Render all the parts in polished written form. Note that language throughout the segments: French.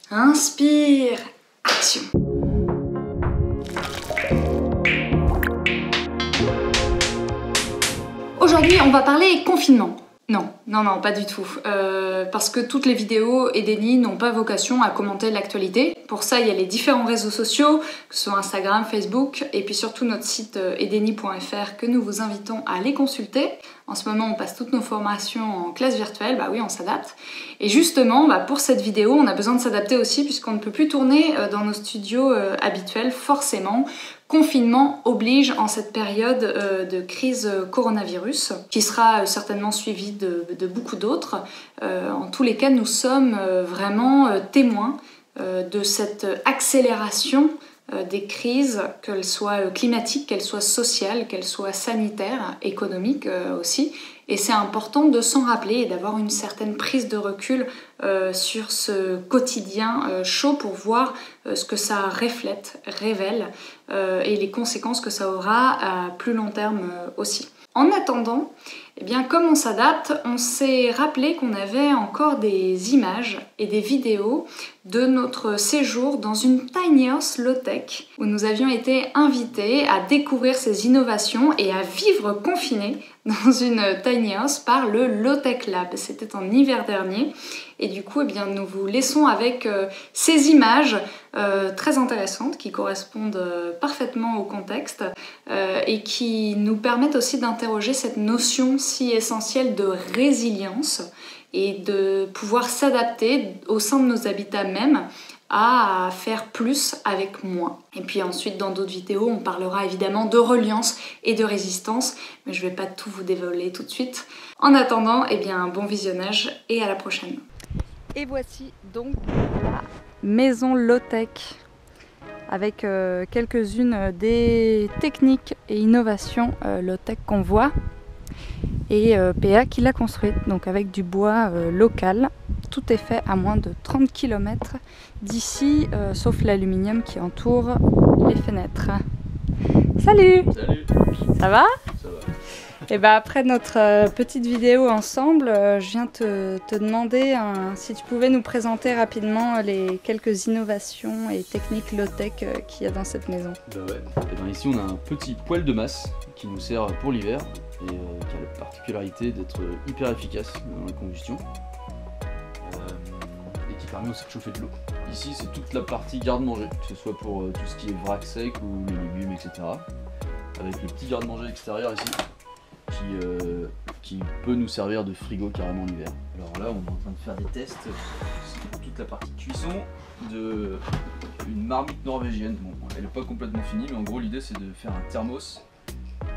Inspire, action. Aujourd'hui, on va parler confinement. Non, pas du tout. Parce que toutes les vidéos Edeni n'ont pas vocation à commenter l'actualité. Pour ça, il y a les différents réseaux sociaux, que ce soit Instagram, Facebook, et puis surtout notre site edeni.fr que nous vous invitons à aller consulter. En ce moment, on passe toutes nos formations en classe virtuelle, bah oui, on s'adapte. Et justement, pour cette vidéo, on a besoin de s'adapter aussi puisqu'on ne peut plus tourner dans nos studios habituels, forcément. Confinement oblige en cette période de crise coronavirus, qui sera certainement suivie de beaucoup d'autres. En tous les cas, nous sommes vraiment témoins de cette accélération des crises, qu'elles soient climatiques, qu'elles soient sociales, qu'elles soient sanitaires, économiques aussi. Et c'est important de s'en rappeler et d'avoir une certaine prise de recul sur ce quotidien chaud pour voir ce que ça reflète, révèle et les conséquences que ça aura à plus long terme aussi. En attendant, eh bien, comme on s'adapte, on s'est rappelé qu'on avait encore des images et des vidéos de notre séjour dans une tiny house low-tech où nous avions été invités à découvrir ces innovations et à vivre confinés dans une tiny house par le Low-Tech Lab. C'était en hiver dernier et du coup, eh bien, nous vous laissons avec ces images très intéressantes qui correspondent parfaitement au contexte et qui nous permettent aussi d'interroger cette notion si essentielle de résilience et de pouvoir s'adapter au sein de nos habitats même à faire plus avec moins. Et puis ensuite, dans d'autres vidéos, on parlera évidemment de reliance et de résistance, mais je ne vais pas tout vous dévoiler tout de suite. En attendant, eh bien, bon visionnage et à la prochaine. Et voici donc la maison low-tech avec quelques-unes des techniques et innovations low-tech qu'on voit. Et PA qui l'a construite, donc avec du bois local. Tout est fait à moins de 30 km d'ici, sauf l'aluminium qui entoure les fenêtres. Salut! Salut! Ça va? Ça va. Et bah après notre petite vidéo ensemble, je viens te demander si tu pouvais nous présenter rapidement les quelques innovations et techniques low-tech qu'il y a dans cette maison. Bah ouais. Et bien ici on a un petit poêle de masse qui nous sert pour l'hiver et qui a la particularité d'être hyper efficace dans la combustion et qui permet aussi de chauffer de l'eau. Ici c'est toute la partie garde-manger, que ce soit pour tout ce qui est vrac sec ou les légumes, etc. Avec le petit garde-manger extérieur ici qui peut nous servir de frigo carrément l'hiver. Alors là on est en train de faire des tests sur toute la partie cuisson d'une marmite norvégienne. Bon, elle n'est pas complètement finie, mais en gros l'idée c'est de faire un thermos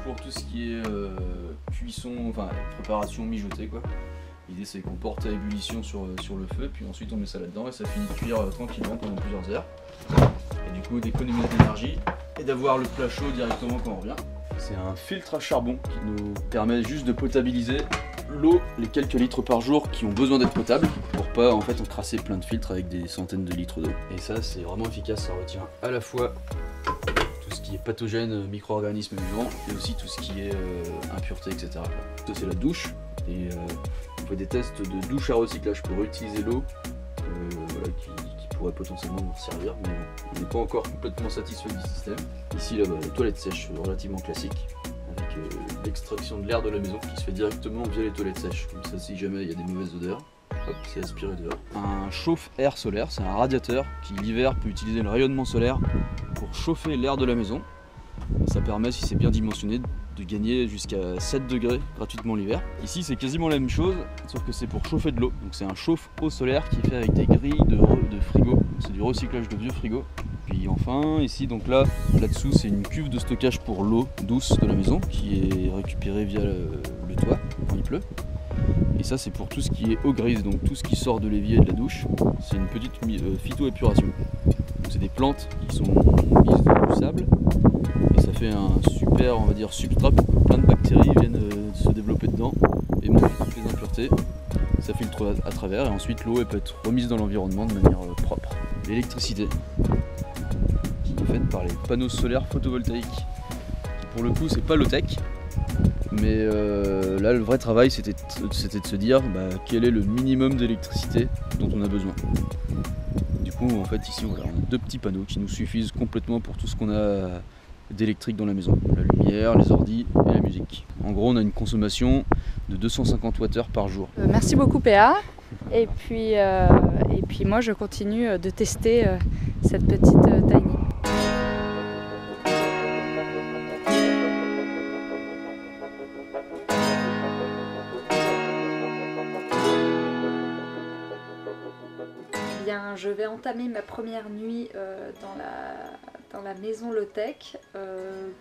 pour tout ce qui est cuisson, enfin préparation mijotée quoi. L'idée c'est qu'on porte à ébullition sur le feu, puis ensuite on met ça là-dedans et ça finit de cuire tranquillement pendant plusieurs heures. Et du coup d'économiser de l'énergie et d'avoir le plat chaud directement quand on revient. C'est un filtre à charbon qui nous permet juste de potabiliser l'eau, les quelques litres par jour qui ont besoin d'être potables pour pas en fait encrasser plein de filtres avec des centaines de litres d'eau. Et ça c'est vraiment efficace, ça retient à la fois tout ce qui est pathogène, micro-organismes vivants et aussi tout ce qui est impureté, etc. Ça c'est la douche et on fait des tests de douche à recyclage pour utiliser l'eau voilà, qui pourrait potentiellement nous servir, mais bon, on n'est pas encore complètement satisfait du système. Ici là, les toilettes sèches relativement classiques avec l'extraction de l'air de la maison qui se fait directement via les toilettes sèches, comme ça si jamais il y a des mauvaises odeurs, hop, c'est aspiré dehors. Un chauffe-air solaire, c'est un radiateur qui l'hiver peut utiliser le rayonnement solaire pour chauffer l'air de la maison. Et ça permet, si c'est bien dimensionné, de gagner jusqu'à 7 degrés gratuitement l'hiver. Ici c'est quasiment la même chose, sauf que c'est pour chauffer de l'eau. Donc c'est un chauffe-eau solaire qui est fait avec des grilles de frigo. C'est du recyclage de vieux frigos. Puis enfin ici donc là-dessous c'est une cuve de stockage pour l'eau douce de la maison qui est récupérée via le toit quand il pleut. Et ça c'est pour tout ce qui est eau grise, donc tout ce qui sort de l'évier et de la douche. C'est une petite phytoépuration. C'est des plantes qui sont mises dans du sable. Et ça fait un super, on va dire, substrat pour que plein de bactéries viennent se développer dedans et manger toutes les impuretés. Ça filtre à travers et ensuite l'eau peut être remise dans l'environnement de manière propre. L'électricité qui est faite par les panneaux solaires photovoltaïques. Qui pour le coup c'est pas low-tech, mais là le vrai travail c'était de se dire quel est le minimum d'électricité dont on a besoin. Du coup en fait ici voilà, on a 2 petits panneaux qui nous suffisent complètement pour tout ce qu'on a d'électrique dans la maison. La lumière, les ordis et la musique. En gros on a une consommation de 250 Wh par jour. Merci beaucoup PA. Et puis moi je continue de tester cette petite tiny. Bien, je vais entamer ma première nuit dans la maison low-tech.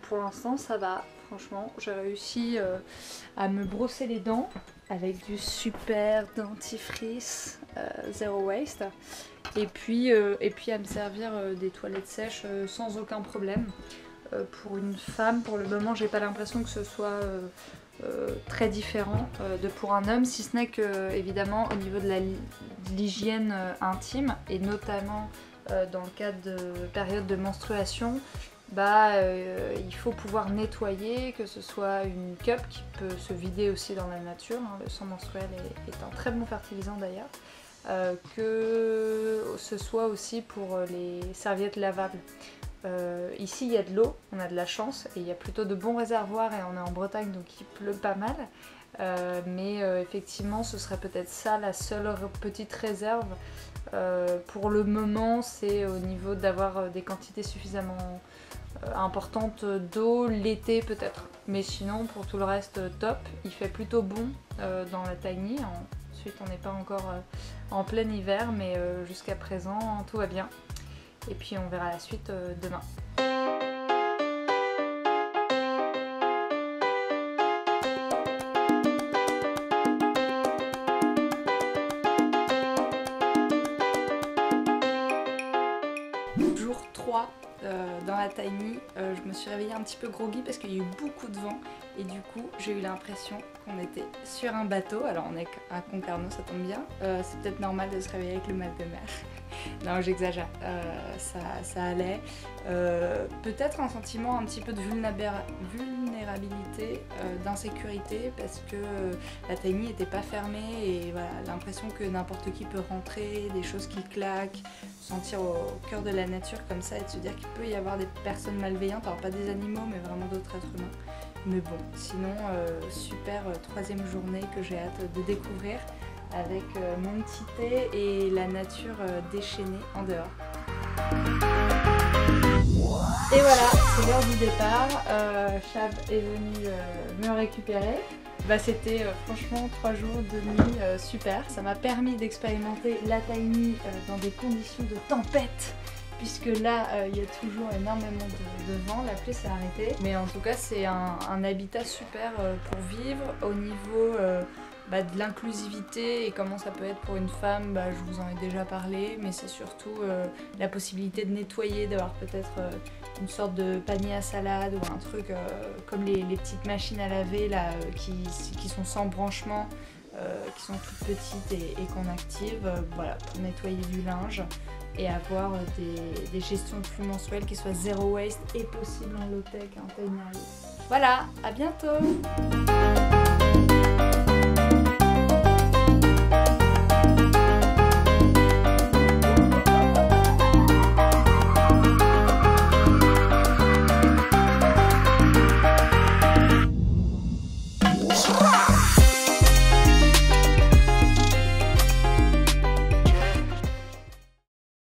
Pour l'instant ça va, franchement j'ai réussi à me brosser les dents avec du super dentifrice zero waste et puis à me servir des toilettes sèches sans aucun problème. Pour une femme, pour le moment j'ai pas l'impression que ce soit très différent de pour un homme, si ce n'est que évidemment au niveau de l'hygiène intime et notamment dans le cadre de période de menstruation, il faut pouvoir nettoyer, que ce soit une cup qui peut se vider aussi dans la nature, hein, le sang menstruel est un très bon fertilisant d'ailleurs, que ce soit aussi pour les serviettes lavables. Ici il y a de l'eau, on a de la chance et il y a plutôt de bons réservoirs et on est en Bretagne donc il pleut pas mal, mais effectivement ce serait peut-être ça la seule petite réserve pour le moment, c'est au niveau d'avoir des quantités suffisamment importantes d'eau l'été peut-être, mais sinon pour tout le reste top. Il fait plutôt bon dans la tiny, ensuite on n'est pas encore en plein hiver mais jusqu'à présent tout va bien. Et puis on verra la suite demain. Jour 3 dans la tiny, je me suis réveillée un petit peu groggy parce qu'il y a eu beaucoup de vent et du coup j'ai eu l'impression qu'on était sur un bateau. Alors on est à Concarneau, ça tombe bien, c'est peut-être normal de se réveiller avec le mal de mer. Non, j'exagère, ça allait. Peut-être un sentiment un petit peu de vulnérabilité, d'insécurité parce que la tiny n'était pas fermée et voilà, l'impression que n'importe qui peut rentrer, des choses qui claquent, se sentir au cœur de la nature comme ça et de se dire qu'il peut y avoir des personnes malveillantes, alors pas des animaux mais vraiment d'autres êtres humains. Mais bon, sinon super 3e journée que j'ai hâte de découvrir avec mon petit thé et la nature déchaînée en dehors. Et voilà, c'est l'heure du départ. Chab est venu me récupérer. C'était franchement 3 jours de nuit super. Ça m'a permis d'expérimenter la tiny dans des conditions de tempête. Puisque là, il y a toujours énormément de vent, la pluie s'est arrêtée. Mais en tout cas, c'est un habitat super pour vivre. Au niveau de l'inclusivité et comment ça peut être pour une femme, je vous en ai déjà parlé, mais c'est surtout la possibilité de nettoyer, d'avoir peut-être une sorte de panier à salade ou un truc comme les petites machines à laver là, qui sont sans branchement, qui sont toutes petites et qu'on active voilà, pour nettoyer du linge et avoir des gestions de flux mensuels qui soient zéro waste et possible en low-tech, en tiny. Voilà, à bientôt.